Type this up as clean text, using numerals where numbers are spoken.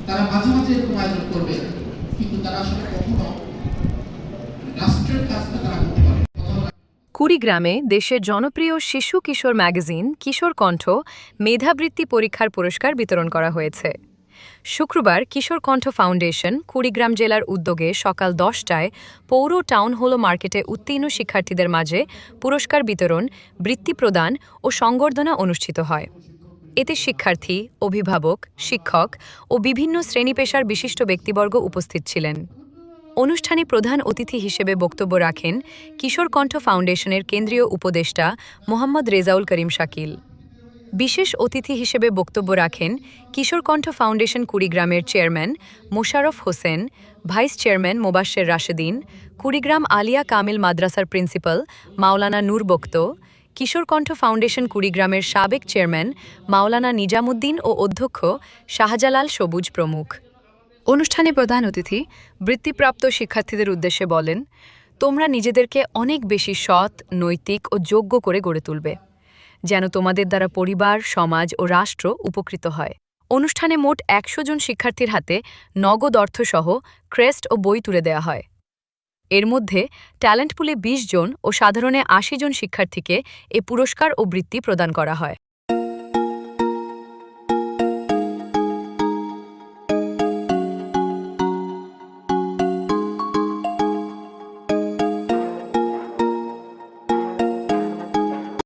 তারা মাঝে মাঝে এরকম আয়োজন করবে, কিন্তু তারা আসলে কখনো রাষ্ট্রের কাজটা তারা করতে পারে। কুড়িগ্রামে দেশের জনপ্রিয় শিশু কিশোর ম্যাগাজিন কিশোর কণ্ঠ মেধাবৃত্তি পরীক্ষার পুরস্কার বিতরণ করা হয়েছে। শুক্রবার কিশোর কণ্ঠ ফাউন্ডেশন কুড়িগ্রাম জেলার উদ্যোগে সকাল 10টায় পৌর টাউন হল মার্কেটে উত্তীর্ণ শিক্ষার্থীদের মাঝে পুরস্কার বিতরণ, বৃত্তি প্রদান ও সংবর্ধনা অনুষ্ঠিত হয়। এতে শিক্ষার্থী, অভিভাবক, শিক্ষক ও বিভিন্ন শ্রেণী-পেশার বিশিষ্ট ব্যক্তিবর্গ উপস্থিত ছিলেন। অনুষ্ঠানে প্রধান অতিথি হিসেবে বক্তব্য রাখেন কিশোর কণ্ঠ ফাউন্ডেশনের কেন্দ্রীয় উপদেষ্টা মোহাম্মদ রেজাউল করিম শাকিল। বিশেষ অতিথি হিসেবে বক্তব্য রাখেন কিশোর কণ্ঠ ফাউন্ডেশন কুড়িগ্রামের chairman Mosharraf Hossain, vice chairman Mobashwer Rashedin, Kurigram Alia Kamil মাদ্রাসার প্রিন্সিপাল মাওলানা নূর বক্ত, কিশোর কণ্ঠ ফাউন্ডেশন কুড়িগ্রামের সাবেক চেয়ারম্যান মাওলানা নিজামুদ্দিন ও অধ্যক্ষ শাহজালাল সবুজ প্রমুখ। অনুষ্ঠানে প্রধান অতিথি বৃত্তিপ্রাপ্ত শিক্ষার্থীদের উদ্দেশ্যে বলেন, তোমরা নিজেদেরকে অনেক বেশি সৎ, নৈতিক ও যোগ্য করে গড়ে তুলবে, যেন তোমাদের দ্বারা পরিবার, সমাজ ও রাষ্ট্র উপকৃত হয়। অনুষ্ঠানে মোট ১০০ জন শিক্ষার্থীর হাতে নগদ অর্থসহ ক্রেস্ট ও বই তুলে দেওয়া হয়। এর মধ্যে ট্যালেন্ট পুলে ২০ জন ও সাধারণে ৮০ জন শিক্ষার্থীকে এ পুরস্কার ও বৃত্তি প্রদান করা হয়।